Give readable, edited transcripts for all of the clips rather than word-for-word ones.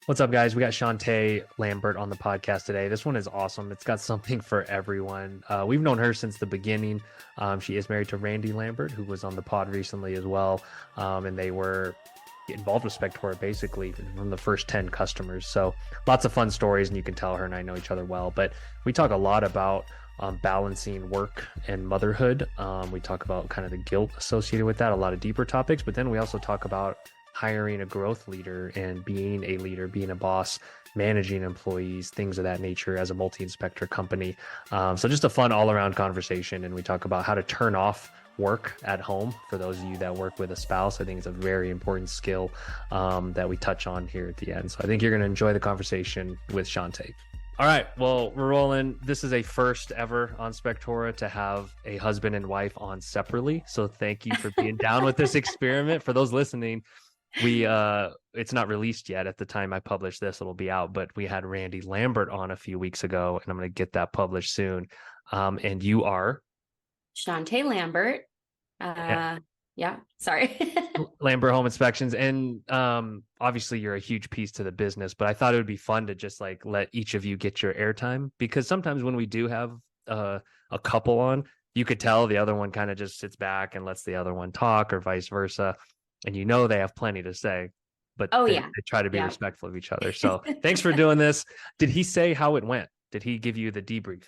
What's up, guys? We got Shante Lambert on the podcast today. This one is awesome. It's got something for everyone. We've known her since the beginning. She is married to Randy Lambert, who was on the pod recently as well. And they were involved with Spectora basically from the first 10 customers. So lots of fun stories, and you can tell her and I know each other well. But we talk a lot about balancing work and motherhood. We talk about kind of the guilt associated with that, a lot of deeper topics. But then we also talk about hiring a growth leader and being a leader, being a boss, managing employees, things of that nature as a multi-inspector company. So just a fun all-around conversation. And we talk about how to turn off work at home for those of you that work with a spouse. I think it's a very important skill that we touch on here at the end. So I think you're going to enjoy the conversation with Shante. All right, well, we're rolling. This is a first ever on Spectora to have a husband and wife on separately. So thank you for being down with this experiment. For those listening, it's not released yet. At the time I publish this, it'll be out, but we had Randy Lambert on a few weeks ago, and I'm going to get that published soon. And you are Shante Lambert. Sorry. Lambert Home Inspections. And obviously you're a huge piece to the business, but I thought it would be fun to just like let each of you get your airtime, because sometimes when we do have a couple on, you could tell the other one kind of just sits back and lets the other one talk, or vice versa. And they have plenty to say, but they try to be respectful of each other. So thanks for doing this. Did he say how it went? Did he give you the debrief?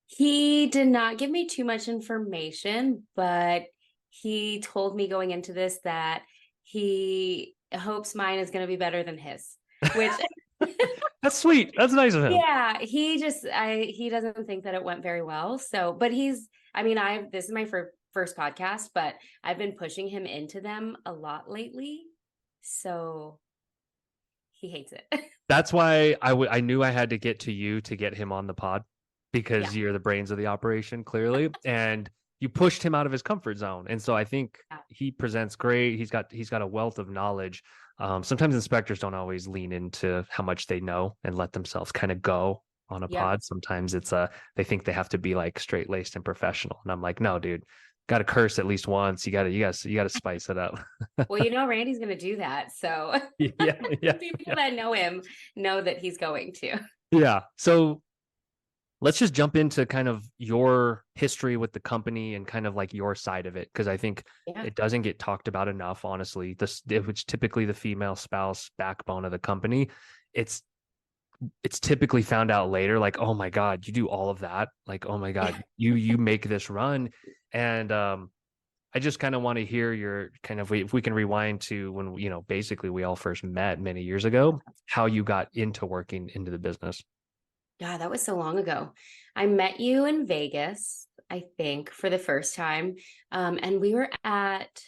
He did not give me too much information, but he told me going into this that he hopes mine is going to be better than his, which that's sweet. That's nice of him. Yeah, he doesn't think that it went very well. So, but this is my first podcast, but I've been pushing him into them a lot lately. So he hates it. That's why I knew I had to get to you to get him on the pod, because you're the brains of the operation, clearly. And you pushed him out of his comfort zone. And so I think he presents great. He's got a wealth of knowledge. Sometimes inspectors don't always lean into how much they know and let themselves kind of go on a pod. Sometimes it's they think they have to be like straight laced and professional. And I'm like, no, dude, got to curse at least once. You got to spice it up. Well, Randy's going to do that. So people that know him know that he's going to. Yeah. So let's just jump into kind of your history with the company and kind of like your side of it, because I think it doesn't get talked about enough, honestly. Which typically the female spouse backbone of the company. It's typically found out later, like, oh my God, you do all of that. Like, oh my God, you make this run. And I just kind of want to hear your kind of, if we can rewind to when, basically we all first met many years ago, how you got into working into the business. Yeah, that was so long ago. I met you in Vegas, I think, for the first time. And we were at,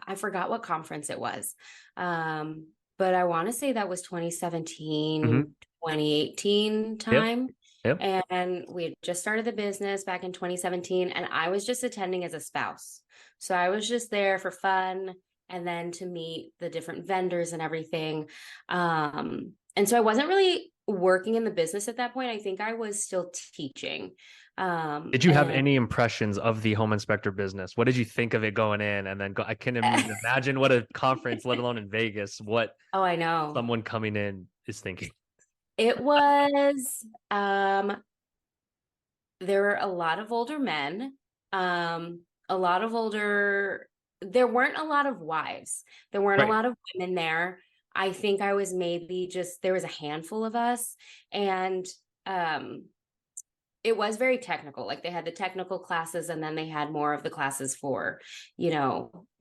I forgot what conference it was. But I want to say that was 2017, 2018 time. Yep. And we had just started the business back in 2017, and I was just attending as a spouse. So I was just there for fun and then to meet the different vendors and everything. And so I wasn't really working in the business at that point. I think I was still teaching. Did you have any impressions of the home inspector business? What did you think of it going in? And then I can't even imagine what a conference, let alone in Vegas, what I know someone coming in is thinking. It was, there were a lot of older men, there weren't a lot of wives. There weren't a lot of women there. I think I was there was a handful of us, and it was very technical. Like they had the technical classes, and then they had more of the classes for,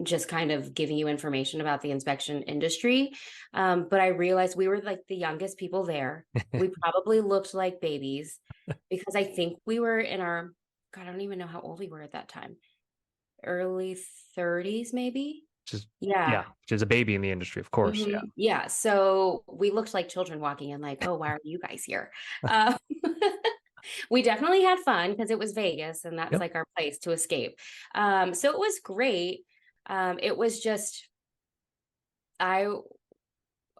just kind of giving you information about the inspection industry. But I realized we were like the youngest people there. We probably looked like babies because I think we were in God, I don't even know how old we were at that time. Early 30s, maybe. Which is a baby in the industry, of course. Mm-hmm. Yeah. So we looked like children walking in, like, oh, why are you guys here? We definitely had fun because it was Vegas, and that's like our place to escape. So it was great. It was just, I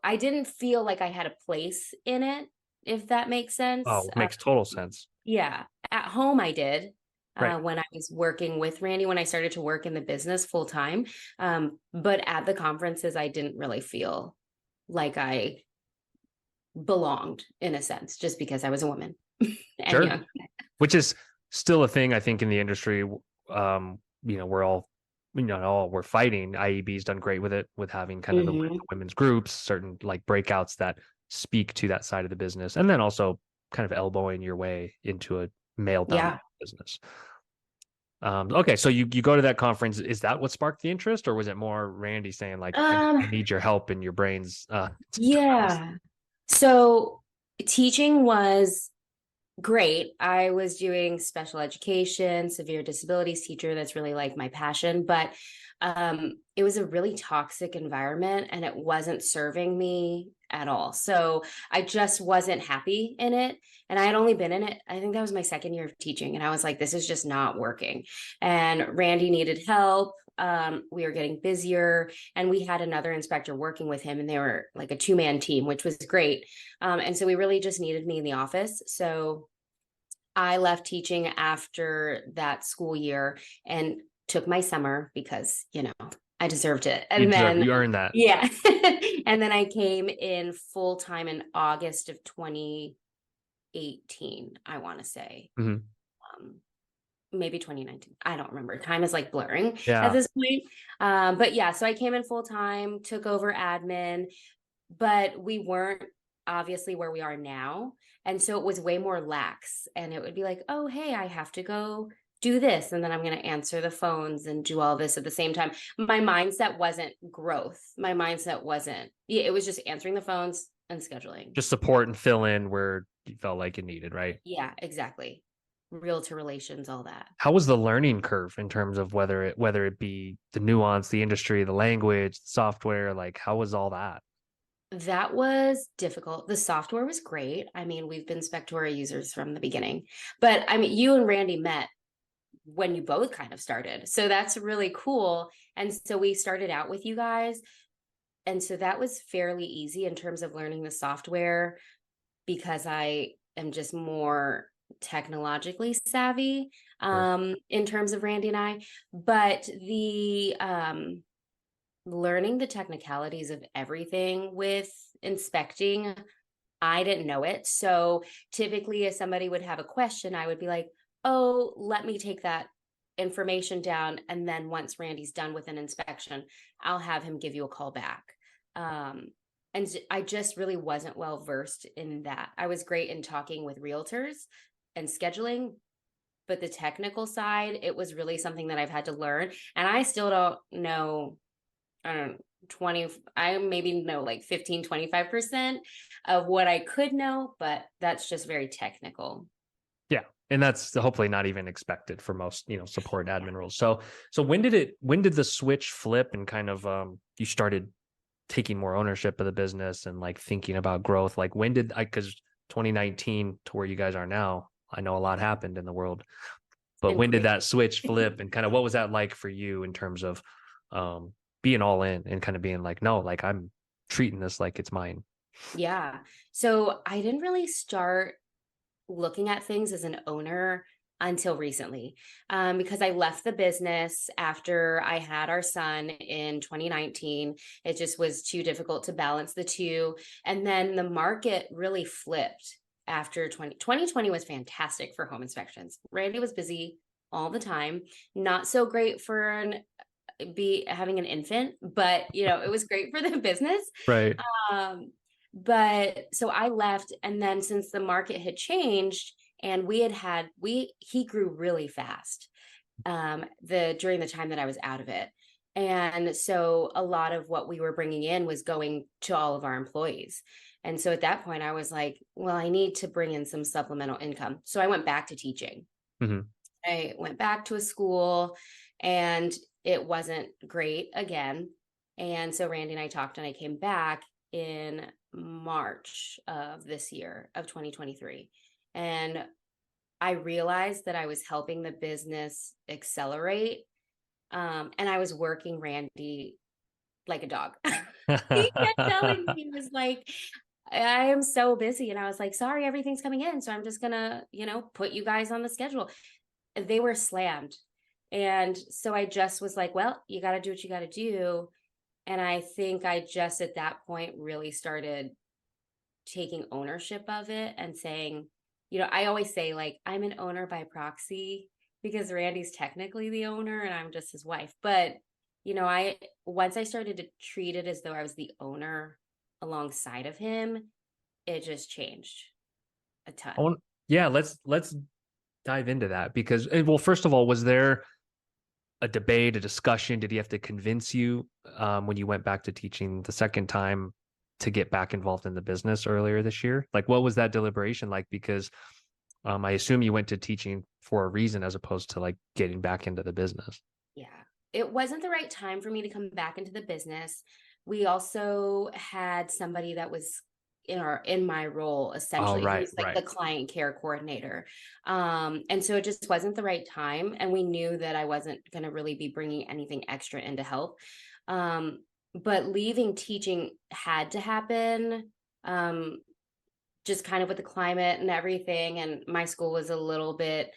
didn't feel like I had a place in it, if that makes sense. Oh, it makes total sense. Yeah. At home, I did. When I was working with Randy, when I started to work in the business full time. But at the conferences, I didn't really feel like I belonged in a sense, just because I was a woman and Sure. young. Which is still a thing, I think, in the industry. We're all, we're fighting. IEB's done great with it, with having kind of the Hmm. women's groups, certain like breakouts that speak to that side of the business, and then also kind of elbowing your way into a male dominated Yeah. business. Okay, so you go to that conference. Is that what sparked the interest, or was it more Randy saying like, I Um, need your help in your brains? yeah. So teaching was great. I was doing special education, severe disabilities teacher. That's really like my passion, but it was a really toxic environment and it wasn't serving me at all. So I just wasn't happy in it. And I had only been in it, I think that was my second year of teaching. And I was like, this is just not working. And Randy needed help. We were getting busier, and we had another inspector working with him, and they were like a two-man team, which was great. And so we really just needed me in the office. So I left teaching after that school year and took my summer because, I deserved it. You And deserve, then, you earned that. yeah. And then I came in full time in August of 2018, I want to say. Mhm. Um, Maybe 2019. I don't remember. Time is like blurring at Yeah. this point. But yeah, so I came in full time, took over admin, but we weren't obviously where we are now. And so it was way more lax. And it would be like, oh, hey, I have to go do this. And then I'm going to answer the phones and do all this at the same time. My mindset wasn't growth. My mindset wasn't, yeah, it was just answering the phones and scheduling. Just support and fill in where you felt like it needed, right? Yeah, exactly. Realtor relations, all that. How was the learning curve in terms of whether it be the nuance, the industry, the language, the software, like how was all that? That was difficult. The software was great. I mean, we've been Spectora users from the beginning, but I mean, you and Randy met when you both kind of started. So that's really cool. And so we started out with you guys. And so that was fairly easy in terms of learning the software because I am just more technologically savvy Sure. in terms of Randy and I. But the learning the technicalities of everything with inspecting, I didn't know it. So typically, if somebody would have a question, I would be like, oh, let me take that information down. And then once Randy's done with an inspection, I'll have him give you a call back. Um, and I just really wasn't well versed in that. I was great in talking with realtors and scheduling, but the technical side, it was really something that I've had to learn. And I still don't know, I don't know, 20, I maybe know like 15, 25% of what I could know, but that's just very technical. Yeah. And that's hopefully not even expected for most, support admin roles. So when did the switch flip and kind of you started taking more ownership of the business and like thinking about growth? Like when did I, because 2019 to where you guys are now, I know a lot happened in the world, but And when did crazy. that switch flip and kind of what was that like for you in terms of um being all in and kind of being like, no, like I'm treating this like it's mine? Yeah. So I didn't really start looking at things as an owner until recently, because I left the business after I had our son in 2019. It just was too difficult to balance the two. And then the market really flipped after 2020 was fantastic for home inspections. Randy was busy all the time, not so great for be having an infant, but it was great for the business. Right. Um, but so I left, and then since the market had changed and he grew really fast the during the time that I was out of it. And so a lot of what we were bringing in was going to all of our employees. And so at that point I was like, well, I need to bring in some supplemental income. So I went back to teaching. Hmm. I went back to a school, and it wasn't great again. And so Randy and I talked, and I came back in March of this year of 2023. And I realized that I was helping the business accelerate. And I was working Randy like a dog. He kept telling me, he was like, I am so busy. And I was like, sorry, everything's coming in. So I'm just gonna, put you guys on the schedule. They were slammed. And so I just was like, well, you got to do what you got to do. And I think I just at that point really started taking ownership of it and saying, I always say like, I'm an owner by proxy because Randy's technically the owner and I'm just his wife. But, once I started to treat it as though I was the owner alongside of him, it just changed a ton. Yeah, let's dive into that because, well, first of all, was there a debate, a discussion? Did he have to convince you when you went back to teaching the second time to get back involved in the business earlier this year? Like, what was that deliberation like? Because I assume you went to teaching for a reason as opposed to like getting back into the business. Yeah. It wasn't the right time for me to come back into the business. We also had somebody that was in my role, Oh, essentially, right, who's like right. the client care coordinator. And so it just wasn't the right time. And we knew that I wasn't going to really be bringing anything extra in to help. But leaving teaching had to happen. Just kind of with the climate and everything. And my school was a little bit,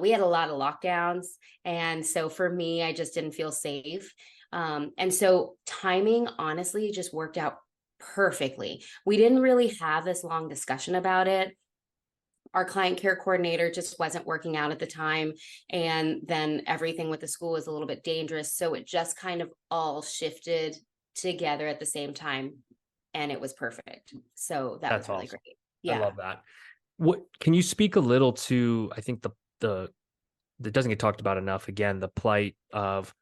we had a lot of lockdowns. And so for me, I just didn't feel safe. And so timing honestly just worked out perfectly. We didn't really have this long discussion about it. Our client care coordinator just wasn't working out at the time. And then everything with the school was a little bit dangerous. So it just kind of all shifted together at the same time. And it was perfect. So that That's was really awesome. great. I Yeah. love that. What can you speak a little to? I think the that doesn't get talked about enough. Again, the plight of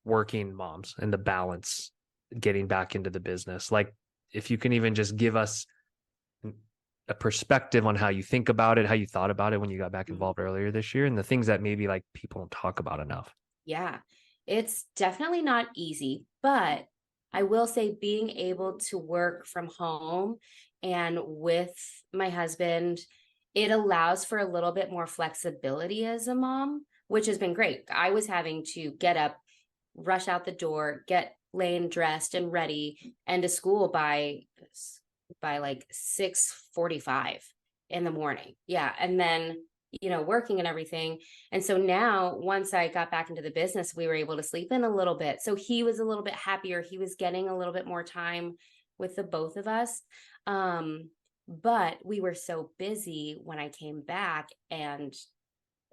working moms and the balance getting back into the business. Like, if you can even just give us a perspective on how you think about it, how you thought about it when you got back Mhm. involved earlier this year, and the things that maybe like people don't talk about enough. Yeah. It's definitely not easy, but I will say being able to work from home and with my husband, it allows for a little bit more flexibility as a mom, which has been great. I was having to get up, rush out the door, get Lane dressed and ready and to school by like 6:45 in the morning. Yeah, and then working and everything. And so now once I got back into the business, we were able to sleep in a little bit. So he was a little bit happier. He was getting a little bit more time with the both of us. But we were so busy when I came back, and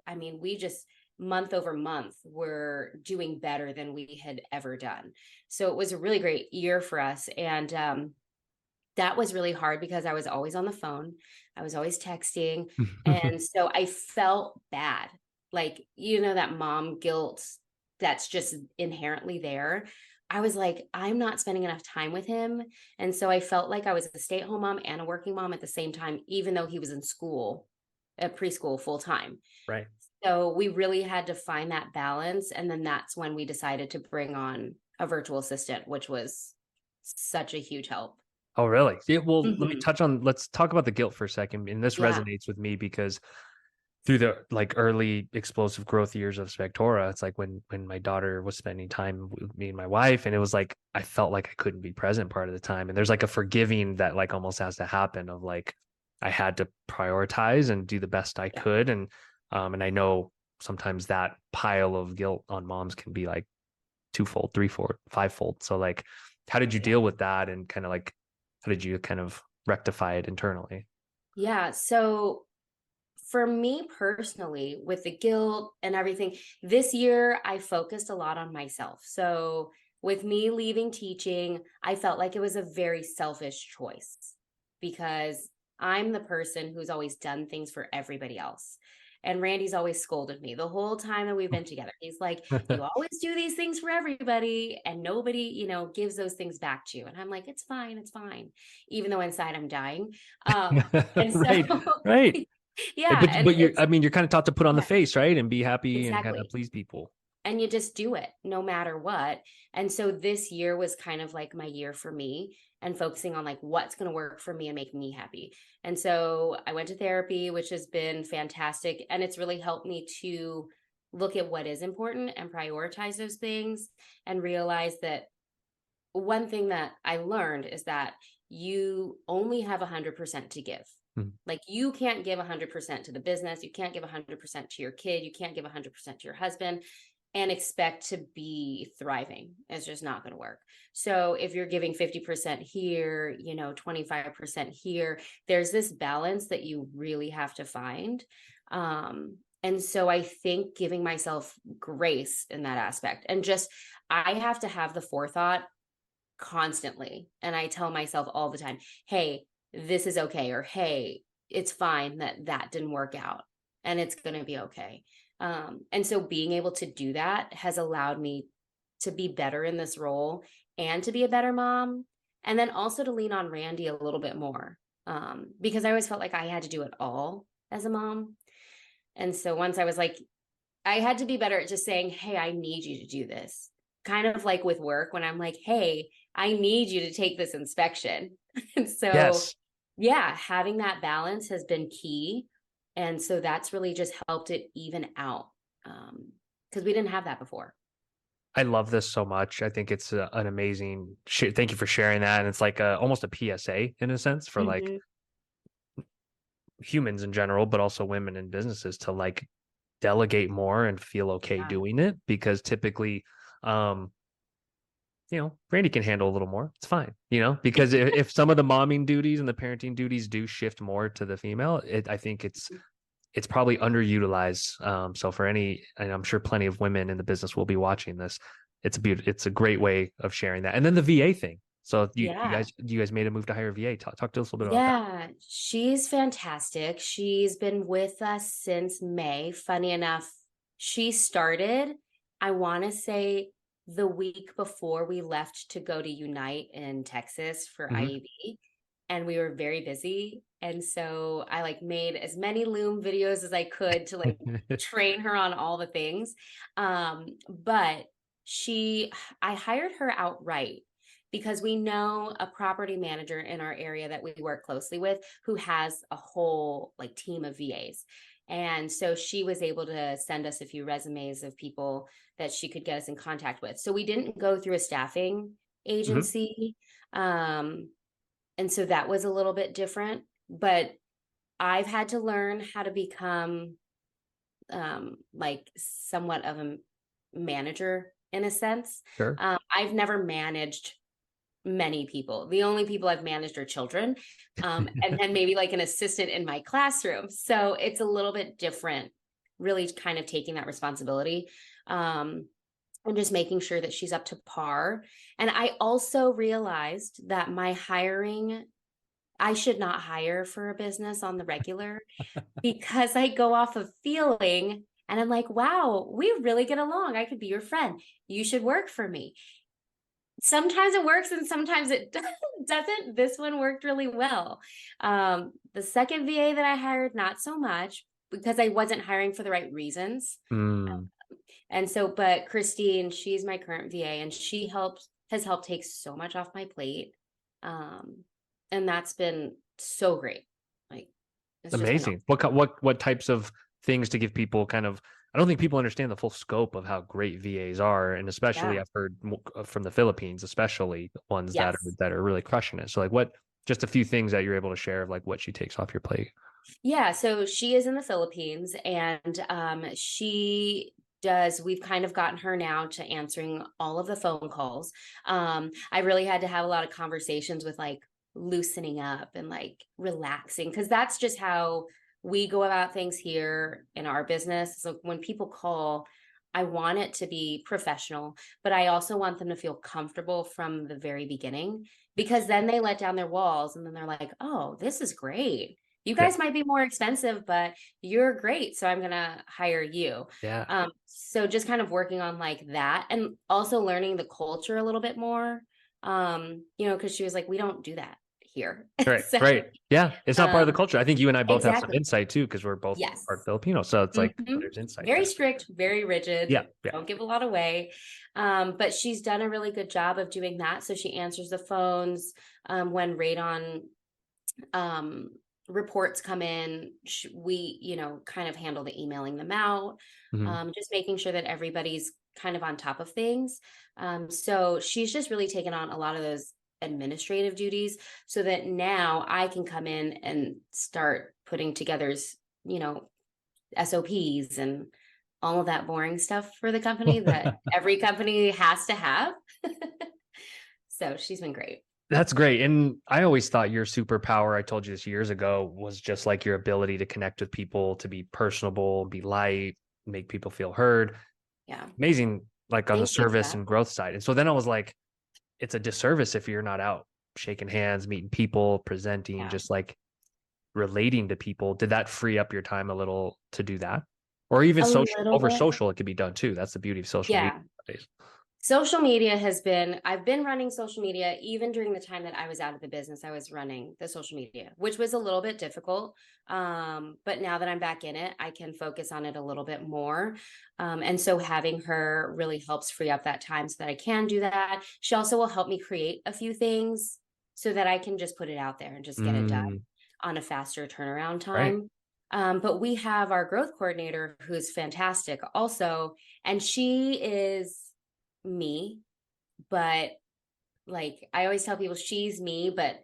I mean, we just month over month were doing better than we had ever done. So it was a really great year for us. And that was really hard because I was always on the phone. I was always texting. And so I felt bad. Like, that mom guilt that's just inherently there. I was like, I'm not spending enough time with him. And so I felt like I was a stay-at-home mom and a working mom at the same time, even though he was in school, at preschool full time. Right. So we really had to find that balance. And then that's when we decided to bring on a virtual assistant, which was such a huge help. Oh, really? Yeah, well, Mhm. let's talk about the guilt for a second. And this Yeah. resonates with me because through the like early explosive growth years of Spectora, it's like when my daughter was spending time with me and my wife, and it was like I felt like I couldn't be present part of the time. And there's like a forgiving that like almost has to happen of like I had to prioritize and do the best I Yeah. could. And I know sometimes that pile of guilt on moms can be like twofold, threefold, fivefold. So like how did you Yeah. deal with that and kind of like how did you kind of rectify it internally? Yeah. So for me personally, with the guilt and everything, this year I focused a lot on myself. So with me leaving teaching, I felt like it was a very selfish choice because I'm the person who's always done things for everybody else. And Randy's always scolded me the whole time that we've been together. He's like, you always do these things for everybody, and nobody, gives those things back to you. And I'm like, it's fine, it's fine, even though inside I'm dying. And so Right, right. yeah, and But you're I mean you're kind of taught to put on the yeah, face, right? And be happy and kind of exactly. please people. And you just do it no matter what. And so this year was kind of like my year for me and focusing on like what's going to work for me and make me happy. And so I went to therapy, which has been fantastic. And it's really helped me to look at what is important and prioritize those things and realize that one thing that I learned is that you only have 100% to give. Mhm. Like you can't give 100% to the business, you can't give 100% to your kid, you can't give 100% to your husband. and expect to be thriving. It's just not going to work. So if you're giving 50% here, 25% here, there's this balance that you really have to find. And so I think giving myself grace in that aspect, and just, I have to have the forethought constantly. And I tell myself all the time, hey, this is okay. Or, hey, it's fine that didn't work out, and it's going to be okay. And so being able to do that has allowed me to be better in this role and to be a better mom. And then also to lean on Randy a little bit more, because I always felt like I had to do it all as a mom. And so once I was like, I had to be better at just saying, hey, I need you to do this. Kind of like with work, when I'm like, hey, I need you to take this inspection. And so, Yes. yeah, having that balance has been key. And so that's really just helped it even out, because we didn't have that before. I love this so much. I think it's an amazing thank you for sharing that. And it's like almost a PSA in a sense for like Mhm. humans in general, but also women in businesses to like delegate more and feel okay Yeah. doing it, because typically, um, Randy can handle a little more. It's fine, because if some of the momming duties and the parenting duties do shift more to the female, I think it's probably underutilized. So for any, and I'm sure plenty of women in the business will be watching this. It's a great way of sharing that. And then the VA thing. So Yeah. you guys made a move to hire a VA. Talk to us a little bit about that. Yeah, she's fantastic. She's been with us since May. Funny enough, she started, I want to say, the week before we left to go to Unite in Texas for Hmm. IEB. And we were very busy. And so I like made as many Loom videos as I could to like train her on all the things. But she, I hired her outright because we know a property manager in our area that we work closely with who has a whole like team of VAs. And so she was able to send us a few resumes of people that she could get us in contact with. So we didn't go through a staffing Hmm. agency. And so that was a little bit different, but I've had to learn how to become like somewhat of a manager in a sense. Sure. I've never managed many people. The only people I've managed are children, and then maybe like an assistant in my classroom. So it's a little bit different, really kind of taking that responsibility, and just making sure that she's up to par. And I also realized that my hiring, I should not hire for a business on the regular, because I go off of feeling and I'm like, wow, we really get along. I could be your friend. You should work for me. Sometimes it works and sometimes it doesn't. This one worked really well. The second VA that I hired, not so much, because I wasn't hiring for the right reasons. Mm, And so, but Christine, she's my current VA, and she has helped take so much off my plate. Um, and that's been so great. Like, it's just been amazing. What types of things to give people kind of? I don't think people understand the full scope of how great VAs are, and especially yeah. I've heard from the Philippines, especially the ones Yes. that are really crushing it. So like, what? Just a few things that you're able to share of like what she takes off your plate. Yeah, so she is in the Philippines, and we've kind of gotten her now to answering all of the phone calls. I really had to have a lot of conversations with like loosening up and like relaxing, because that's just how we go about things here in our business. So when people call, I want it to be professional, but I also want them to feel comfortable from the very beginning, because then they let down their walls and then they're like, oh, this is great. You Yeah, guys might be more expensive, but you're great. So I'm going to hire you. yeah, So just kind of working on like that, and also learning the culture a little bit more. Because she was like, we don't do that here. right, So, right. Yeah, it's not part of the um, culture. I think you and I both have some exactly. insight too, because we're both part Yes. Filipino. So it's like Mhm. there's insight Very there. strict, very Yeah, rigid. yeah. Don't give a lot away. But she's done a really good job of doing that. So she answers the phones when radon um, reports come in. We, kind of handle the emailing them out, Hmm. just making sure that everybody's kind of on top of things. So she's just really taken on a lot of those administrative duties, so that now I can come in and start putting together, you know, SOPs and all of that boring stuff for the company that every company has to have. So she's been great. That's great. And I always thought your superpower, I told you this years ago, was just like your ability to connect with people, to be personable, be light, make people feel heard. Yeah. Amazing, like on the Thank you for service that. and growth side. And so then I was like, it's a disservice if you're not out shaking hands, meeting people, presenting, Yeah. just like relating to people. Did that free up your time a little to do that? Or even A social, little over bit. social, it could be done too. That's the beauty of social media Yeah. nowadays. Social media I've been running social media even during the time that I was out of the business. I was running the social media, which was a little bit difficult. But now that I'm back in it, I can focus on it a little bit more. And so having her really helps free up that time so that I can do that. She also will help me create a few things so that I can just put it out there and just get it done Mm, on a faster turnaround right. time. But we have our growth coordinator who's fantastic also, and she is me, but like I always tell people, she's me, but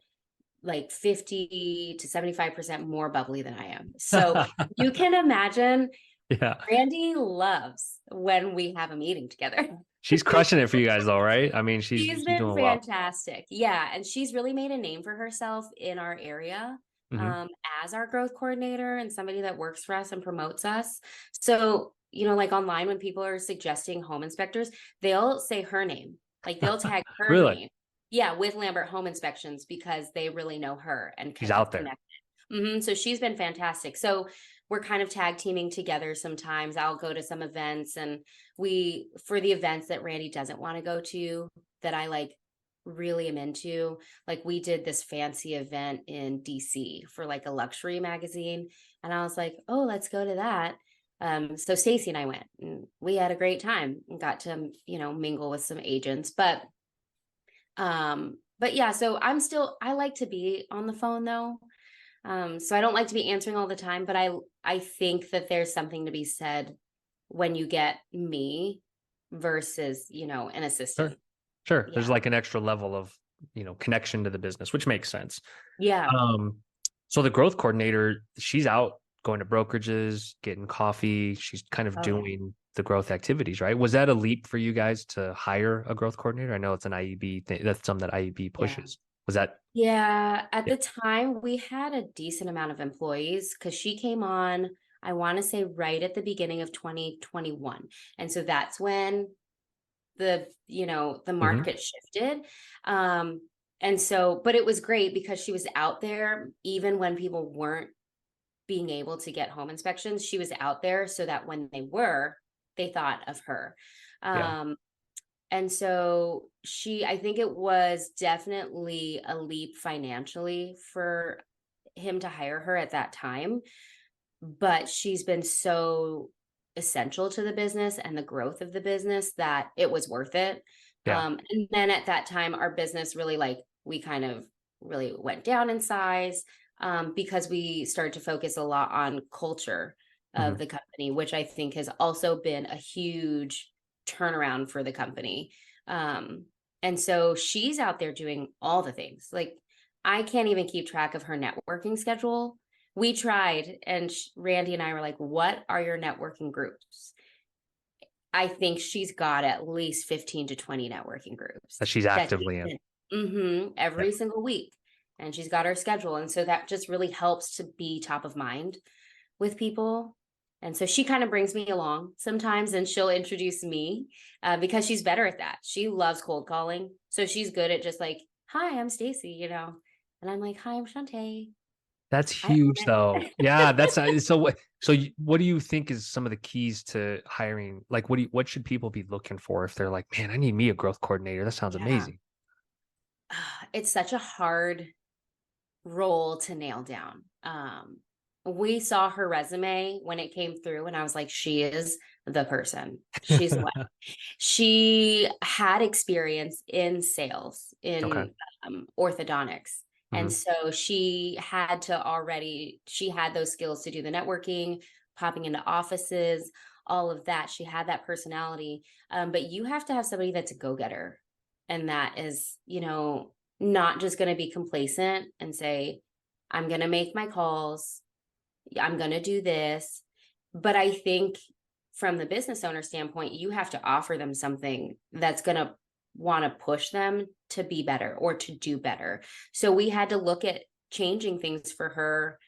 like 50 to 75% more bubbly than I am. So you can imagine Yeah. Randy loves when we have a meeting together. She's crushing it for you guys though, right? I mean, She's she's been doing well. fantastic. Yeah. And she's really made a name for herself in our area Hmm. um, as our growth coordinator and somebody that works for us and promotes us. So, like online, when people are suggesting home inspectors, they'll say her name, like they'll tag her Really? name. Yeah, with Lambert Home Inspections because they really know her and She's have out there. connected. So she's been fantastic. So we're kind of tag teaming together sometimes. I'll go to some events and for the events that Randy doesn't want to go to, that I like really am into. Like we did this fancy event in DC for like a luxury magazine. And I was like, oh, let's go to that. So Stacy and I went and we had a great time and got to, mingle with some agents. But yeah, so I like to be on the phone though. So I don't like to be answering all the time, but I think that there's something to be said when you get me versus, an Sure. assistant. Sure. There's Yeah. like an extra level of, connection to the business, which makes sense. Yeah. Um, so the growth coordinator, she's out going to brokerages, getting coffee. She's kind of Oh yeah. doing the growth activities, right? Was that a leap for you guys to hire a growth coordinator? I know it's an IEB thing. That's something that IEB Yeah. pushes. Was that? Yeah. At Yeah. the time, we had a decent amount of employees because she came on, I want to say right at the beginning of 2021. And so that's when the Hmm. market shifted. Um, and so, but it was great because she was out there even when people weren't being able to get home inspections. She was out there so that when they were, they thought of her. Yeah. Um, And so I think it was definitely a leap financially for him to hire her at that time. But she's been so essential to the business and the growth of the business that it was worth it. Yeah. And then at that time, our business really we kind of really went down in size because we started to focus a lot on culture of Hmm. the company, which I think has also been a huge turnaround for the company. Um, and so she's out there doing all the things. Like I can't even keep track of her networking schedule. We tried, and Randy and I were like, what are your networking groups? I think she's got at least 15 to 20 networking groups That she's that actively in. Yeah. every single week. And she's got her schedule. And so that just really helps to be top of mind with people. And so she kind of brings me along sometimes and she'll introduce me because she's better at that. She loves cold calling. So she's good at just like, hi, I'm Stacy. And I'm like, hi, I'm Shante. That's I huge own though. it. Yeah, that's so what do you think is some of the keys to hiring? Like what should people be looking for if they're like, "Man, I need me a growth coordinator. That sounds Yeah. amazing." It's such a hard role to nail down. We saw her resume when it came through, and I was like, she is the person. She's the one. She had experience in sales Okay. in orthodontics. And Hmm. so she had those skills to do the networking, popping into offices, all of that. She had that personality. But you have to have somebody that's a go-getter. And that is, not just going to be complacent and say, I'm going to make my calls. I'm going to do this. But I think from the business owner standpoint, you have to offer them something that's going to want to push them to be better or to do better. So we had to look at changing things for her,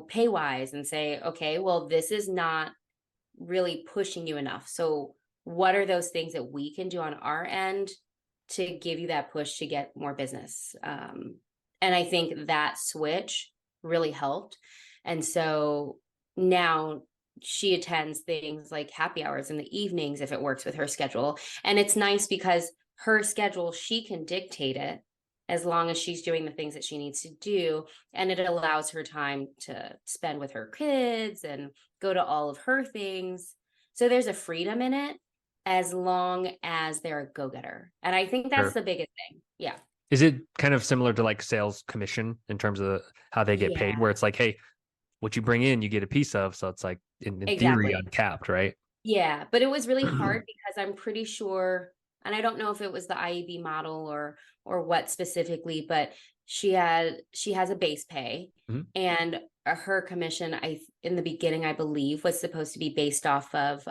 pay wise, and say, okay, well, this is not really pushing you enough. So what are those things that we can do on our end to give you that push to get more business? And I think that switch really helped. And so now she attends things like happy hours in the evenings if it works with her schedule. And it's nice because her schedule, she can dictate it as long as she's doing the things that she needs to do. And it allows her time to spend with her kids and go to all of her things. So there's a freedom in it as long as they're a go-getter. And I think that's Sure. the biggest thing. Yeah. Is it kind of similar to like sales commission in terms of how they get paid, Yeah, where it's like, hey, what you bring in, you get a piece of. So it's like in theory exactly. uncapped, right? Yeah, but it was really hard because I'm pretty sure, and I don't know if it was the IEB model or what specifically, but she has a base pay, Mhm. and her commission, in the beginning, I believe, was supposed to be based off of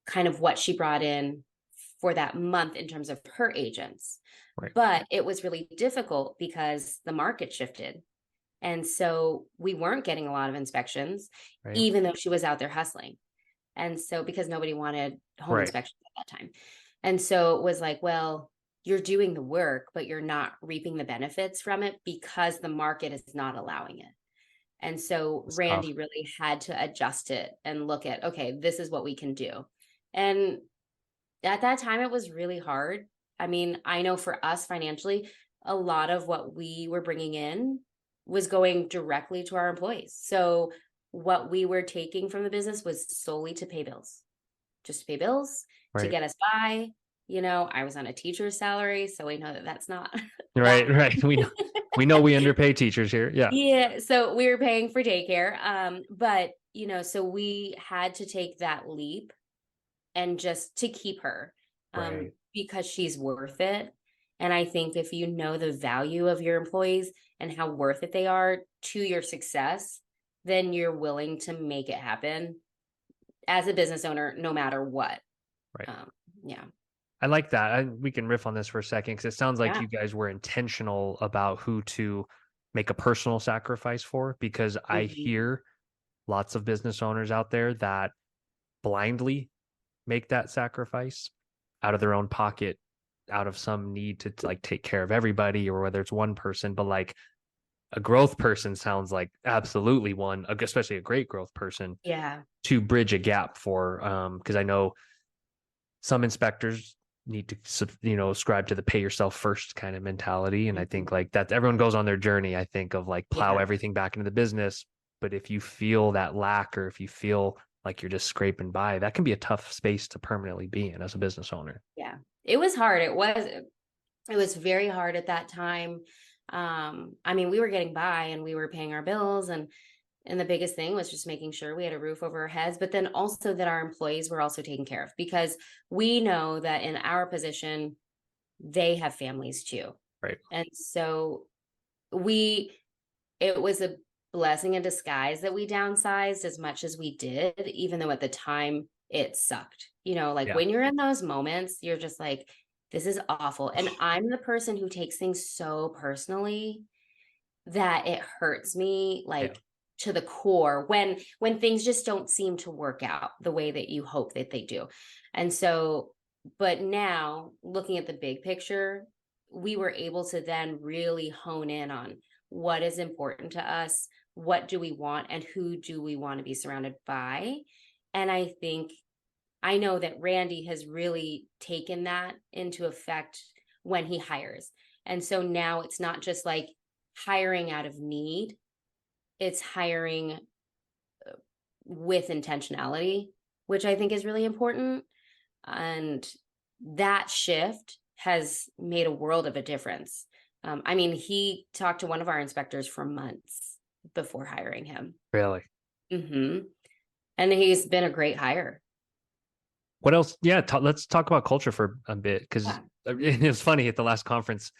kind of what she brought in for that month in terms of her agents. Right. But it was really difficult because the market shifted. And so we weren't getting a lot of inspections, Right. even though she was out there hustling. And so because nobody wanted home Right. inspections at that time. And so it was like, well, you're doing the work, but you're not reaping the benefits from it because the market is not allowing it. And so It's tough. Randy really had to adjust it and look at, okay, this is what we can do. And at that time, it was really hard. I mean, I know for us financially, a lot of what we were bringing in was going directly to our employees. So what we were taking from the business was solely to pay bills, just to pay bills, to Right. get us by. I was on a teacher's salary, so we know that that's not Right. that. Right. We know we underpay teachers here. Yeah. Yeah, so we were paying for daycare. But so we had to take that leap and just to keep her, Right. because she's worth it. And I think if you know the value of your employees and how worth it they are to your success, then you're willing to make it happen as a business owner, no matter what. Right. Yeah. I like that. We can riff on this for a second because it sounds like Yeah. you guys were intentional about who to make a personal sacrifice for. Because I Mhm. hear lots of business owners out there that blindly make that sacrifice out of their own pocket, out of some need to like take care of everybody, or whether it's one person. But like a growth person sounds like absolutely one, especially a great growth person, Yeah. to bridge a gap for. Because I know some inspectors need to ascribe to the pay yourself first kind of mentality, and I think Mhm. like that everyone goes on their journey, I think, of like plow Yeah. everything back into the business. But if you feel that lack, or if you feel like you're just scraping by, that can be a tough space to permanently be in as a business owner. Yeah. It was hard. It was very hard at that time. I mean, we were getting by and we were paying our bills, and the biggest thing was just making sure we had a roof over our heads, but then also that our employees were also taken care of, because we know that in our position, they have families too. Right. And so it was a blessing in disguise that we downsized as much as we did, even though at the time it sucked. Like Yeah. when you're in those moments, you're just like, this is awful. And I'm the person who takes things so personally that it hurts me, Yeah. like, to the core when things just don't seem to work out the way that you hope that they do. And so, but now looking at the big picture, we were able to then really hone in on what is important to us, what do we want, and who do we want to be surrounded by. And I know that Randy has really taken that into effect when he hires. And so now it's not just like hiring out of need, it's hiring with intentionality, which I think is really important. And that shift has made a world of a difference. I mean, he talked to one of our inspectors for months before hiring him. Really. Hmm. And he's been a great hire. What else? Yeah, let's talk about culture for a bit, because Yeah. it was funny at the last conference.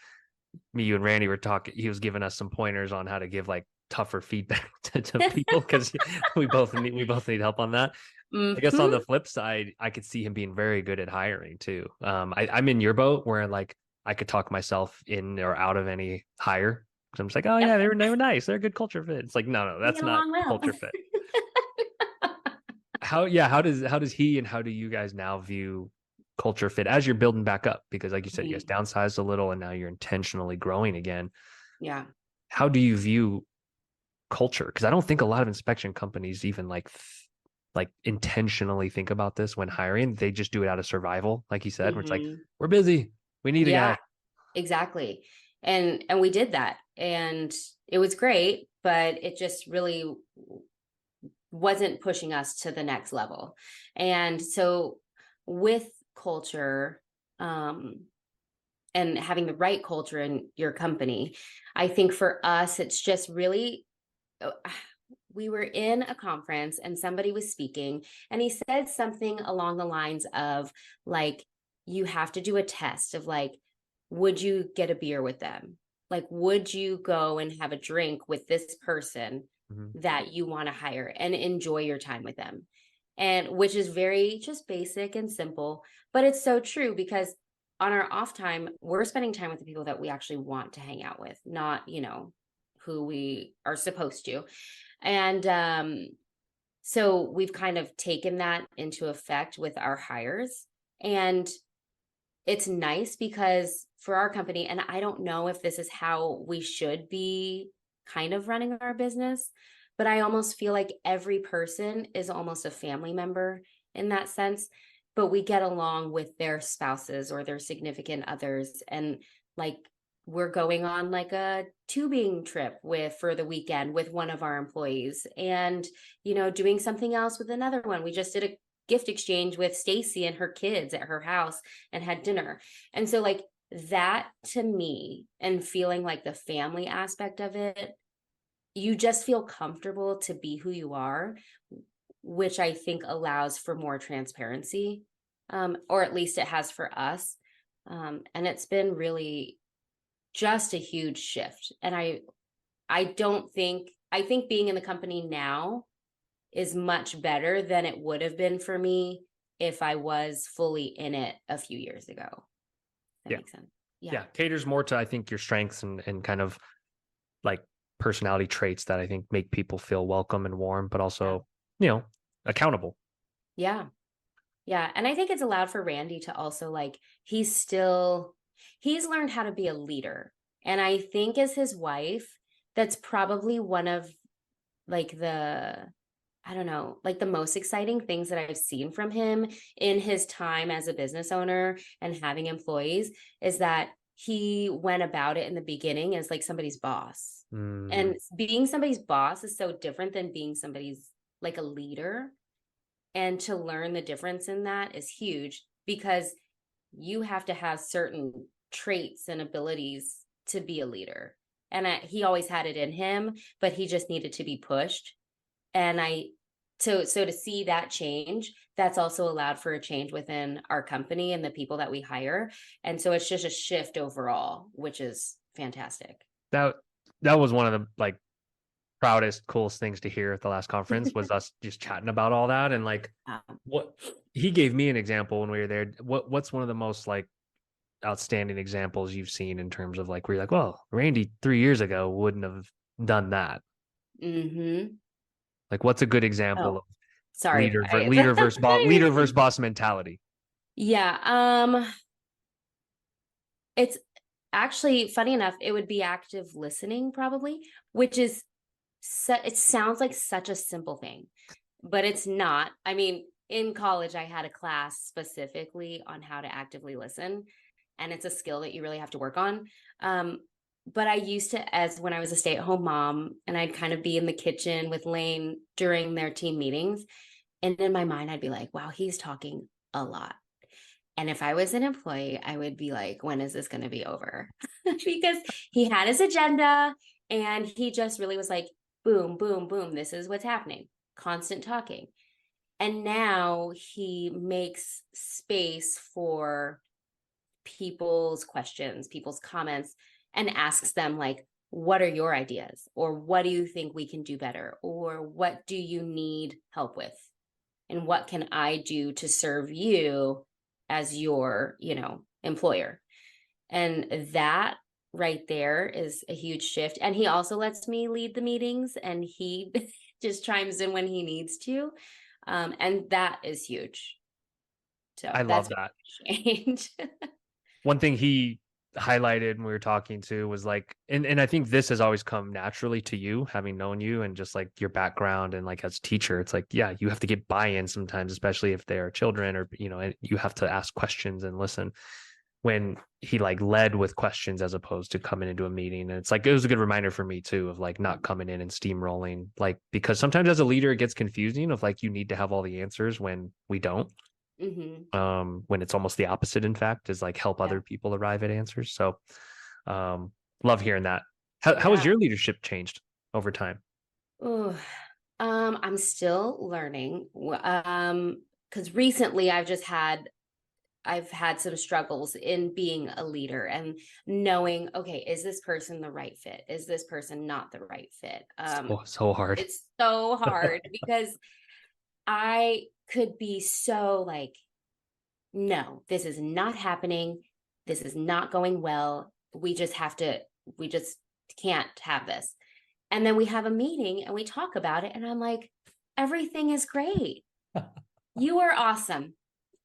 Me, you, and Randy were talking. He was giving us some pointers on how to give like tougher feedback to people because we both need help on that. I guess on Hmm. the flip side, I could see him being very good at hiring too. I'm in your boat where like I could talk myself in or out of any hire. 'Cause I'm just like, oh Yep, yeah, they were nice. They're a good culture fit. It's like, no, we that's get not along well. culture fit. How does he and how do you guys now view culture fit as you're building back up? Because like you said, you guys Mhm. downsized a little and now you're intentionally growing again. Yeah. How do you view culture? Because I don't think a lot of inspection companies even like intentionally think about this when hiring. They just do it out of survival, like you said, where it's like, Hmm. we're busy. We need a Yeah, guy. exactly. And we did that, and it was great, but it just really wasn't pushing us to the next level. And so with culture, um and having the right culture in your company, I think for us it's just really uh, we were in a conference and somebody was speaking, and he said something along the lines of like, you have to do a test of like, would you get a beer with them, like would you go and have a drink with this person Mhm. that you want to hire and enjoy your time with them. And which is very just basic and simple, but it's so true because on our off time we're spending time with the people that we actually want to hang out with, not who we are supposed to. And so we've kind of taken that into effect with our hires. And it's nice because for our company, and I don't know if this is how we should be kind of running our business, but I almost feel like every person is almost a family member in that sense. But we get along with their spouses or their significant others. And like, we're going on like a tubing trip with for the weekend with one of our employees, and doing something else with another one. We just did a gift exchange with Stacy and her kids at her house and had dinner. And so like that to me, and feeling like the family aspect of it, you just feel comfortable to be who you are, which I think allows for more transparency, or at least it has for us. And it's been really just a huge shift. And I don't think I think being in the company now is much better than it would have been for me if I was fully in it a few years ago. That Yeah. makes sense. Yeah. Yeah. Caters more to, I think, your strengths and kind of like personality traits that I think make people feel welcome and warm, but Yeah. also, you know, accountable. Yeah. Yeah. And I think it's allowed for Randy to also like, he's learned how to be a leader. And I think as his wife, that's probably one of like I don't know, like the most exciting things that I've seen from him in his time as a business owner and having employees is that he went about it in the beginning as like somebody's boss. Mm, And being somebody's boss is so different than being somebody's like a leader. And to learn the difference in that is huge because you have to have certain traits and abilities to be a leader. And he always had it in him, but he just needed to be pushed. And so to see that change, that's also allowed for a change within our company and the people that we hire. And so it's just a shift overall, which is fantastic. that that was one of the like proudest, coolest things to hear at the last conference was us just chatting about all that. And like Um, what he gave me an example when we were there. What's one of the most like outstanding examples you've seen in terms of like where you're like, well, Randy 3 years ago wouldn't have done that. mm-hmm. Like what's a good example Oh, of sorry. leader versus boss mentality? Yeah. It's actually funny enough, it would be active listening probably, which is it sounds like such a simple thing, but it's not. I mean, in college, I had a class specifically on how to actively listen, and it's a skill that you really have to work on. Um, but I used to, as when I was a stay-at-home mom, and I'd kind of be in the kitchen with Lane during their team meetings, and in my mind, I'd be like, "Wow, he's talking a lot." And if I was an employee, I would be like, when is this going to be over? Because he had his agenda and he just really was like, boom, boom, boom. This is what's happening. Constant talking. And now he makes space for people's questions, people's comments, and asks them, like, what are your ideas? Or what do you think we can do better? Or what do you need help with? And what can I do to serve you as your, employer? And that right there is a huge shift. And he also lets me lead the meetings, and he just chimes in when he needs to. And that is huge. So I that's love been that. a change. One thing he highlighted when we were talking to was like, and I think this has always come naturally to you, having known you and just like your background and like as a teacher, it's like, yeah, you have to get buy-in sometimes, especially if they are children, or and you have to ask questions and listen. When he like led with questions as opposed to coming into a meeting, and it's like, it was a good reminder for me too of like not coming in and steamrolling, like, because sometimes as a leader it gets confusing of like you need to have all the answers when we don't. Hmm. When it's almost the opposite, in fact, is like help Yeah. other people arrive at answers. So love hearing that. How has Yeah. your leadership changed over time? Ooh. I'm still learning. Because recently I've had some struggles in being a leader and knowing, okay, is this person the right fit? Is this person not the right fit? So hard. It's so hard because I could be so like, no, this is not happening. This is not going well. We just can't have this. And then we have a meeting and we talk about it. And I'm like, everything is great. You are awesome.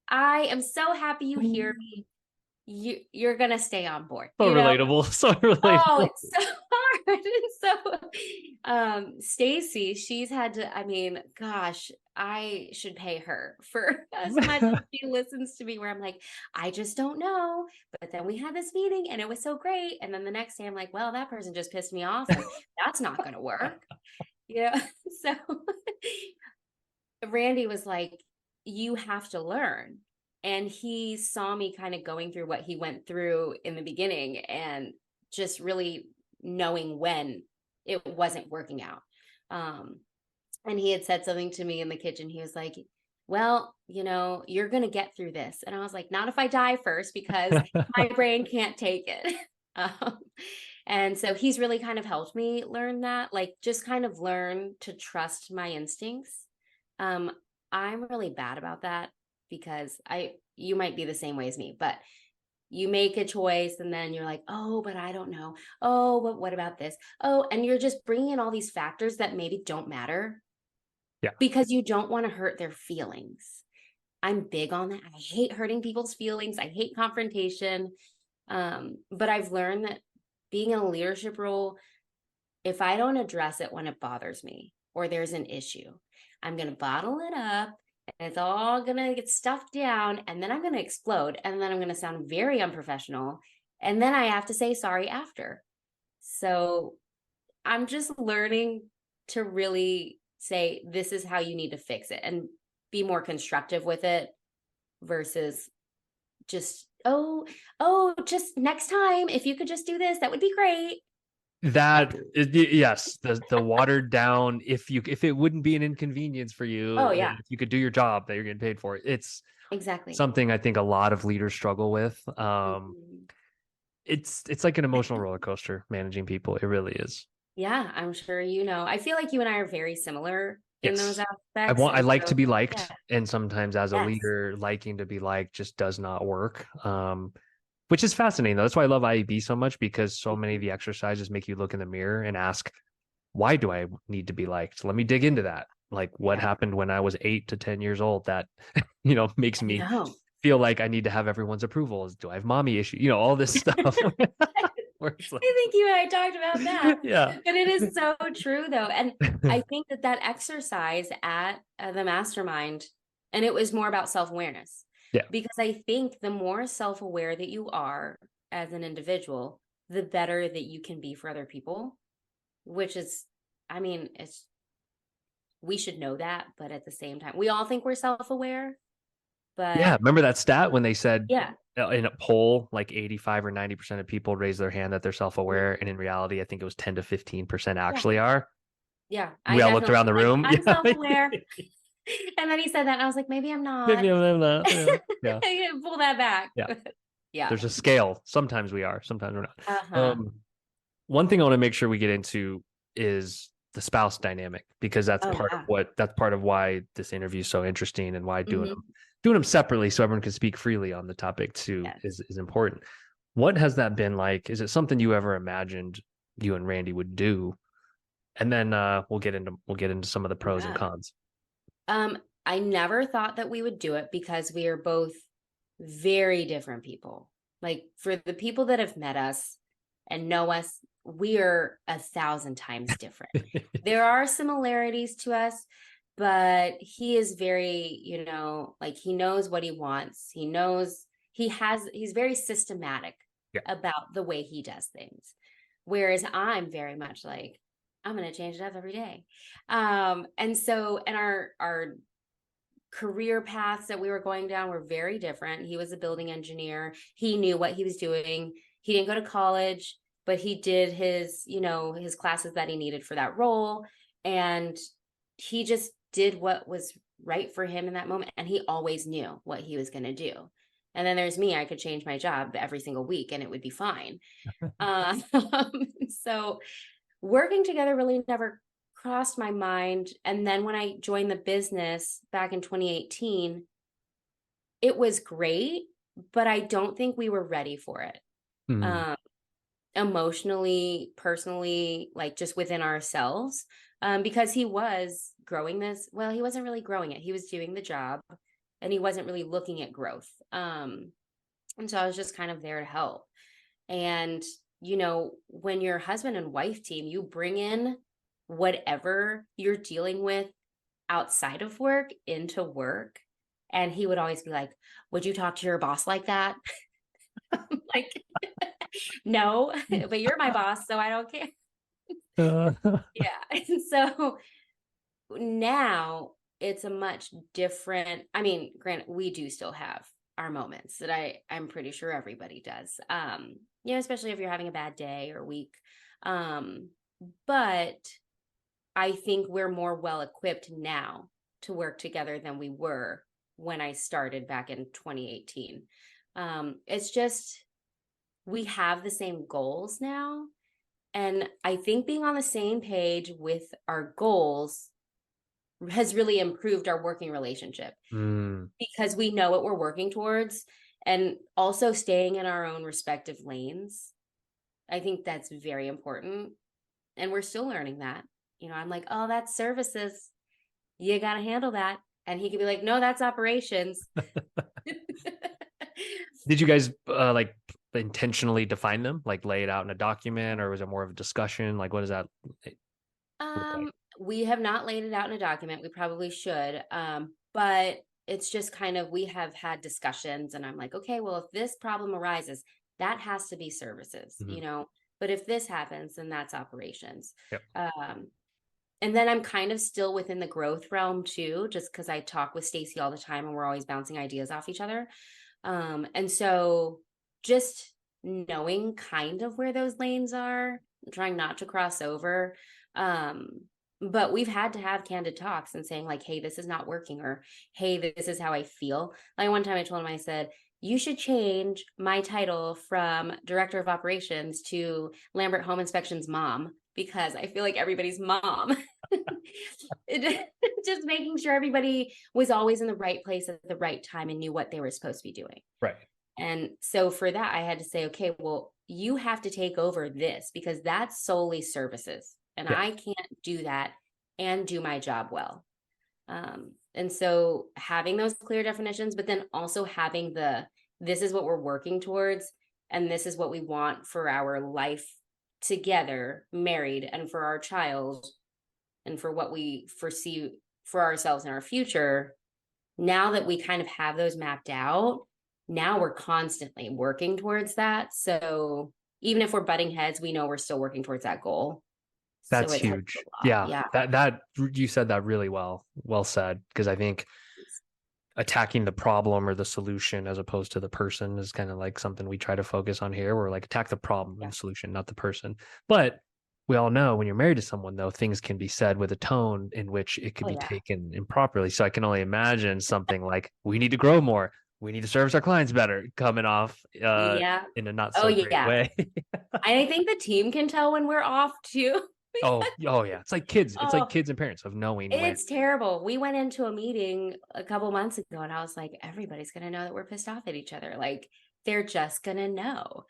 I am so happy you hear me. You're gonna stay on board, So relatable. So Oh, relatable. it's so hard. Stacy, she's had to, I mean, gosh, I should pay her for as much as she listens to me, where I'm like, I just don't know. But then we had this meeting and it was so great. And then the next day I'm like, well, that person just pissed me off and that's not gonna work. Yeah. So Randy was like, you have to learn. And he saw me kind of going through what he went through in the beginning and just really knowing when it wasn't working out. Um, and he had said something to me in the kitchen. He was like, well, you're going to get through this. And I was like, not if I die first, because my brain can't take it. Um, and so he's really kind of helped me learn that, like just kind of learn to trust my instincts. Um, I'm really bad about that because you might be the same way as me, but you make a choice and then you're like, oh, but I don't know. Oh, but what about this? Oh, and you're just bringing in all these factors that maybe don't matter Yeah. because you don't want to hurt their feelings. I'm big on that. I hate hurting people's feelings. I hate confrontation. But I've learned that being in a leadership role, if I don't address it when it bothers me or there's an issue, I'm going to bottle it up and it's all going to get stuffed down. And then I'm going to explode. And then I'm going to sound very unprofessional. And then I have to say sorry after. So I'm just learning to really say, this is how you need to fix it and be more constructive with it versus just, just next time, if you could just do this, that would be great. Yes, the watered down, if it wouldn't be an inconvenience for you, Oh, and yeah, if you could do your job that you're getting paid for, it's exactly. something I think a lot of leaders struggle with. Mhm. It's like an emotional roller coaster managing people. It really is. Yeah, I'm sure you know. I feel like you and I are very similar in those Yes. aspects. I And like to so, be yeah, liked, and sometimes as a yes. leader, liking to be liked just does not work. Which is fascinating though. That's why I love IEB so much, because so many of Mhm. the exercises make you look in the mirror and ask, why do I need to be liked? Let me dig into that. Like, what Yeah, happened when I was 8 to 10 years old that, makes I me know. feel like I need to have everyone's approval? Do I have mommy issue? All this stuff. Where it's I like, think you and I talked about that, yeah. but it is so true though. And I think that exercise at the mastermind, and it was more about self-awareness, Yeah. because I think the more self-aware that you are as an individual, the better that you can be for other people, which is, I mean, we should know that, but at the same time, we all think we're self-aware, Yeah. but Remember that stat when they said yeah, in a poll, like 85 or 90% of people raise their hand that they're self aware. And in reality, I think it was 10 to 15% yeah, actually are. yeah. I We all looked definitely around the like, room. I'm Yeah. self-aware. And then he said that, and I was like, maybe I'm not. Maybe I'm not. Yeah. Yeah. I gotta pull that back. Yeah. Yeah. There's a scale. Sometimes we are, sometimes we're not. Uh-huh. one thing I want to make sure we get into is the spouse dynamic, because Oh yeah. that's part of why this interview is so interesting, and why Hmm. doing them separately so everyone can speak freely on the topic too Yes. is important. What has that been like? Is it something you ever imagined you and Randy would do? And then we'll get into some of the pros and Yeah. cons. I never thought that we would do it because we are both very different people. Like for the people that have met us and know us, we are 1,000 times different. There are similarities to us, but he is very, like he knows what he wants. He's very systematic Yeah. about the way he does things. Whereas I'm very much like, I'm going to change it up every day. And our career paths that we were going down were very different. He was a building engineer. He knew what he was doing. He didn't go to college, but he did his classes that he needed for that role. And he just did what was right for him in that moment. And he always knew what he was going to do. And then there's me, I could change my job every single week and it would be fine. Uh, so working together really never crossed my mind. And then when I joined the business back in 2018, it was great, but I don't think we were ready for it. Mm, Um, Emotionally, personally, like just within ourselves, because he was growing this. Well, he wasn't really growing it. He was doing the job and he wasn't really looking at growth. And so I was just kind of there to help. And, when you're husband and wife team, you bring in whatever you're dealing with outside of work into work. And he would always be like, would you talk to your boss like that? Like, no, but you're my boss, so I don't care. uh, Yeah. And so now it's a much different, I mean, granted, we do still have our moments that I'm pretty sure everybody does. Especially if you're having a bad day or week. Um, but I think we're more well equipped now to work together than we were when I started back in 2018. It's just we have the same goals now. And I think being on the same page with our goals has really improved our working relationship mm, because we know what we're working towards and also staying in our own respective lanes. I think that's very important. And we're still learning that. I'm like, oh, that's services. You got to handle that. And he could be like, no, that's operations. did you guys like intentionally define them, like lay it out in a document, or was it more of a discussion? Like, what does that look like? We have not laid it out in a document. We probably should. But it's just kind of, we have had discussions and I'm like, okay, well, if this problem arises, that has to be services, Mhm. but if this happens, then that's operations. Yep. And then I'm kind of still within the growth realm too, just because I talk with Stacy all the time and we're always bouncing ideas off each other. And so just knowing kind of where those lanes are, trying not to cross over. Um, but we've had to have candid talks and saying like, hey, this is not working, or hey, this is how I feel. Like one time I told him, I said, you should change my title from director of operations to Lambert Home Inspection's mom, because I feel like everybody's mom. Just making sure everybody was always in the right place at the right time and knew what they were supposed to be doing. Right. And so for that, I had to say, okay, well, you have to take over this because that's solely services. And Yeah. I can't do that and do my job well. And so having those clear definitions, but then also having this is what we're working towards, and this is what we want for our life together, married, and for our child, and for what we foresee for ourselves in our future. Now that we kind of have those mapped out, now we're constantly working towards that. So even if we're butting heads, we know we're still working towards that goal. So That's it's helped a huge. lot. Yeah. Yeah. That you said that really well. Well said. Because I think attacking the problem or the solution as opposed to the person is kind of like something we try to focus on here. We're like, attack the problem Yeah. and solution, not the person. But we all know when you're married to someone, though, things can be said with a tone in which it could Oh be yeah. taken improperly. So I can only imagine something like, we need to grow more. we need to service our clients better coming off Yeah. in a not Oh so great yeah. way. I think the team can tell when we're off too. Oh, oh yeah. It's like kids. It's like Oh, kids and parents of knowing when. it's terrible. We went into a meeting a couple months ago and I was like, everybody's going to know that we're pissed off at each other. Like, they're just going to know.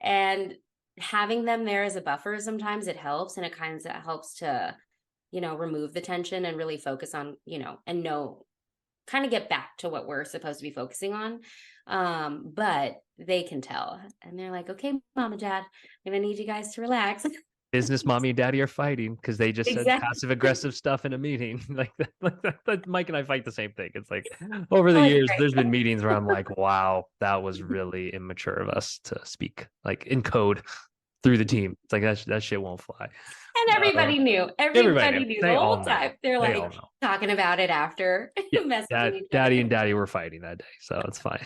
And having them there as a buffer, sometimes it helps. And it kind of helps to, remove the tension and really focus on, and know, kind of get back to what we're supposed to be focusing on. But they can tell. And they're like, okay, mom and dad, I'm going to need you guys to relax. Business mommy and daddy are fighting because they just said Exactly. passive aggressive stuff in a meeting. Like that, Mike and I fight the same thing. It's like over the Oh, it's years, great. there's been meetings where I'm like, wow, that was really immature of us to speak like in code through the team. It's like that shit won't fly. And Um, everybody knew. everybody knew. Everybody knew the They all whole know. time. They're They all like know. talking about it after, Yeah, messaging each other. daddy and daddy were fighting that day, so it's fine.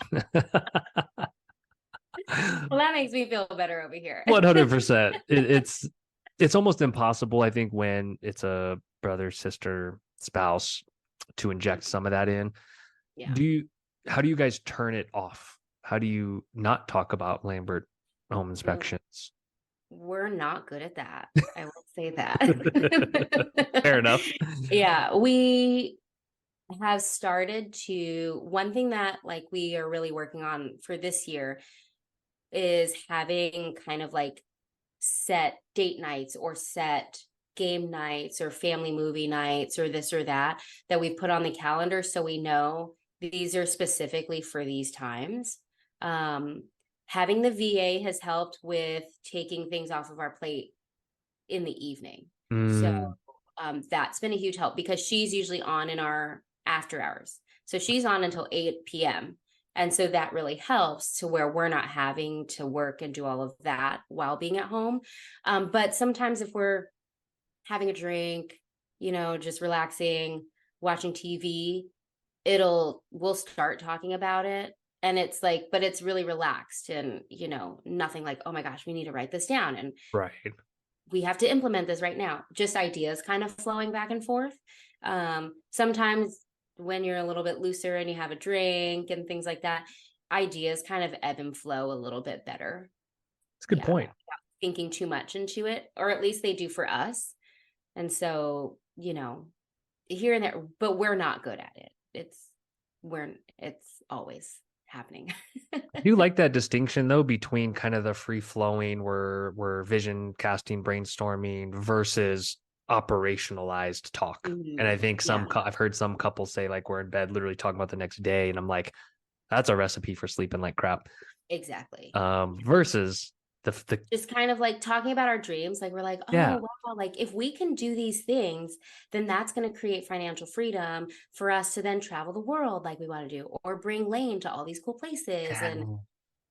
Well, that makes me feel better over here. 100%. It's almost impossible, I think, when it's a brother, sister, spouse to inject some of that in. Yeah. How do you guys turn it off? How do you not talk about Lambert home inspections? We're not good at that. I will say that. Fair enough. Yeah, we have started to, one thing that like we are really working on for this year is having kind of like set date nights or set game nights or family movie nights or this or that we've put on the calendar so we know these are specifically for these times. Having the VA has helped with taking things off of our plate in the evening. So Mm, that's been a huge help because she's usually on in our after hours. So she's on until 8 p.m. And so that really helps to where we're not having to work and do all of that while being at home. But sometimes if we're having a drink, just relaxing, watching TV, we'll start talking about it. And it's like, but it's really relaxed and, nothing like, oh my gosh, we need to write this down. And right. we have to implement this right now. Just ideas kind of flowing back and forth. Sometimes when you're a little bit looser and you have a drink and things like that, ideas kind of ebb and flow a little bit better. It's a good Yeah, point. without thinking too much into it, or at least they do for us. And so, here and there, but we're not good at it. It's always happening. I do like that distinction though between kind of the free flowing where vision casting brainstorming versus operationalized talk. And I think Yeah, I've heard some couples say like we're in bed literally talking about the next day and I'm like that's a recipe for sleeping like crap. exactly. Versus the Just kind of like talking about our dreams. Like we're like, oh yeah, wow, like if we can do these things, then that's going to create financial freedom for us to then travel the world like we want to do, or bring Lane to all these cool places. yeah, And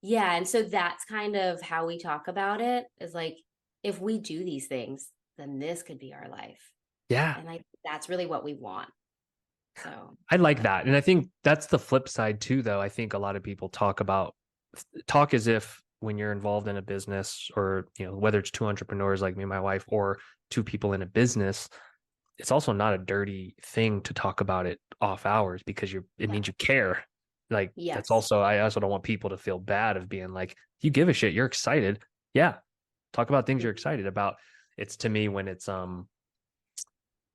yeah, and so that's kind of how we talk about it, is like, if we do these things, then this could be our life. yeah. And that's really what we want. So I like that. And I think that's the flip side too, though. I think a lot of people talk as if when you're involved in a business or, whether it's two entrepreneurs like me and my wife or two people in a business, it's also not a dirty thing to talk about it off hours because it yeah. means you care. Like that's Yes. also, I also don't want people to feel bad of being like, you give a shit, you're excited. Yeah. Talk about things you're excited about. It's to me when it's,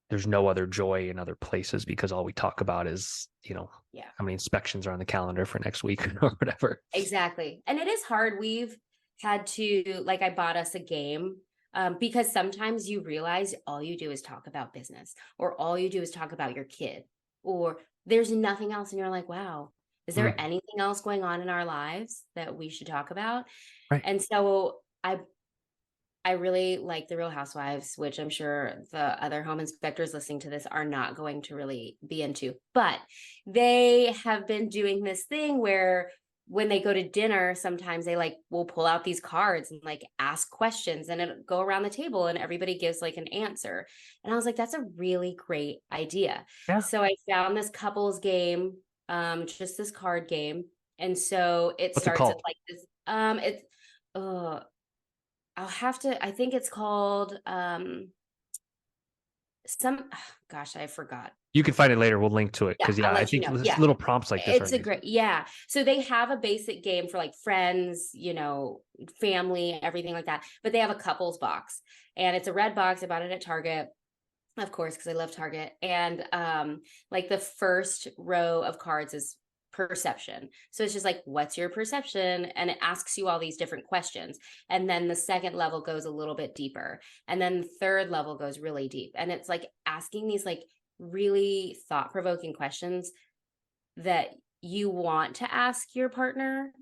there's no other joy in other places because all we talk about is, Yeah. how many inspections are on the calendar for next week or whatever. Exactly. And it is hard. We've had to, like, I bought us a game because sometimes you realize all you do is talk about business, or all you do is talk about your kid, or there's nothing else. And you're like, wow, is there Mm, anything else going on in our lives that we should talk about? right. And so I really like the Real Housewives, which I'm sure the other home inspectors listening to this are not going to really be into. But they have been doing this thing where when they go to dinner, sometimes they like will pull out these cards and like ask questions and it go around the table and everybody gives like an answer. And I was like, that's a really great idea. Yeah. So I found this couples game, just this card game. And so it What's it starts at called? like this, it's I think it's called gosh, I forgot. You can find it later. We'll link to it. Yeah, Cause I'll I let you think know. Yeah. little prompts like this are It's a amazing. great, yeah. So they have a basic game for like friends, family, everything like that. But they have a couples box, and it's a red box. I bought it at Target, of course, because I love Target. And like the first row of cards is perception. So it's just like, what's your perception? And it asks you all these different questions. And then the second level goes a little bit deeper. And then the third level goes really deep. And it's like asking these like really thought-provoking questions that you want to ask your partner,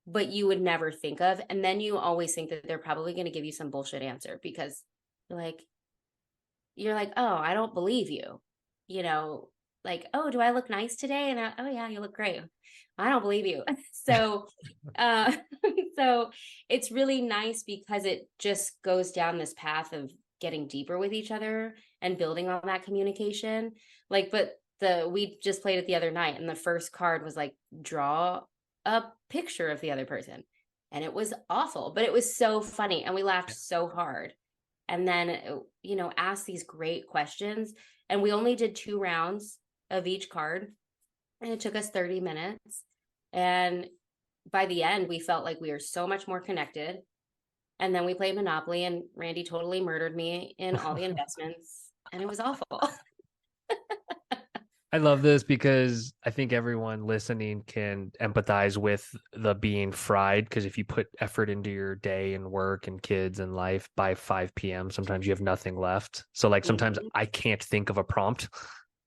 but you would never think of. And then you always think that they're probably going to give you some bullshit answer because you're like, oh, I don't believe you. Like, oh, do I look nice today? And oh yeah, you look great. I don't believe you. So so it's really nice because it just goes down this path of getting deeper with each other and building on that communication. But we just played it the other night, and the first card was like, draw a picture of the other person. And it was awful, but it was so funny and we laughed so hard. And then, ask these great questions. And we only did 2 rounds of each card, and it took us 30 minutes. And by the end, we felt like we were so much more connected. And then we played Monopoly, and Randy totally murdered me in all the investments, and it was awful. I love this because I think everyone listening can empathize with the being fried. Because if you put effort into your day and work and kids and life, by 5 p.m., sometimes you have nothing left. So like sometimes I can't think of a prompt,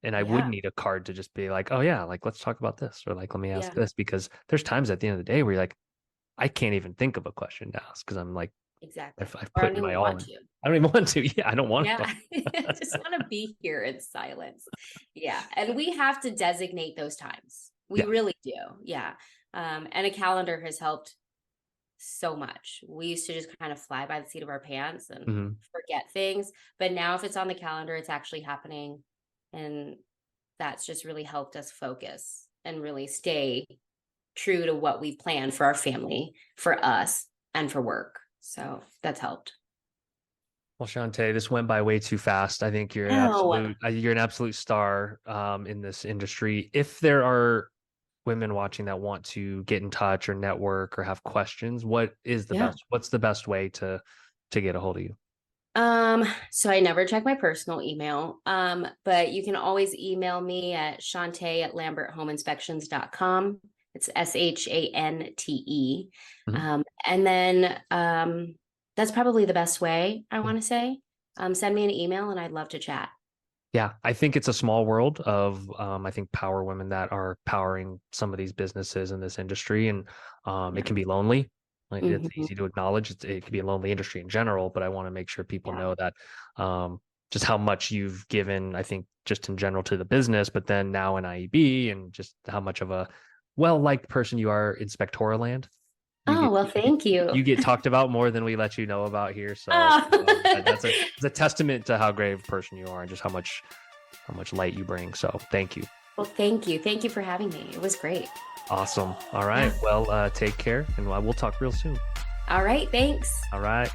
and I would need a card to just be like, oh yeah, like let's talk about this, or like let me ask this, because there's times at the end of the day where you're like, I can't even think of a question to ask because I'm like, exactly. I've put my all in. I don't even want to. Yeah, I don't want to. I just want to be here in silence. Yeah. And we have to designate those times. We really do. Yeah. And a calendar has helped so much. We used to just kind of fly by the seat of our pants and forget things. But now if it's on the calendar, it's actually happening. And that's just really helped us focus and really stay true to what we planned for our family, for us, and for work. So that's helped. Well, Shante, this went by way too fast. I think you're an absolute star in this industry. If there are women watching that want to get in touch or network or have questions, what's the best way to get a hold of you? So I never check my personal email. But you can always email me at shante@lamberthomeinspections.com. It's SHANTE. And then that's probably the best way, I want to say. Send me an email and I'd love to chat. Yeah, I think it's a small world of I think power women that are powering some of these businesses in this industry, and it can be lonely. Like it's easy to acknowledge it can be a lonely industry in general, but I want to make sure people know that just how much you've given, I think, just in general to the business, but then now in IEB, and just how much of a well-liked person you are in Spectora land. Thank you. You get talked about more than we let you know about here. So it's a testament to how great of a person you are and just how much light you bring. So thank you. Well, thank you. Thank you for having me. It was great. Awesome. All right. Well, take care, and we'll talk real soon. All right. Thanks. All right.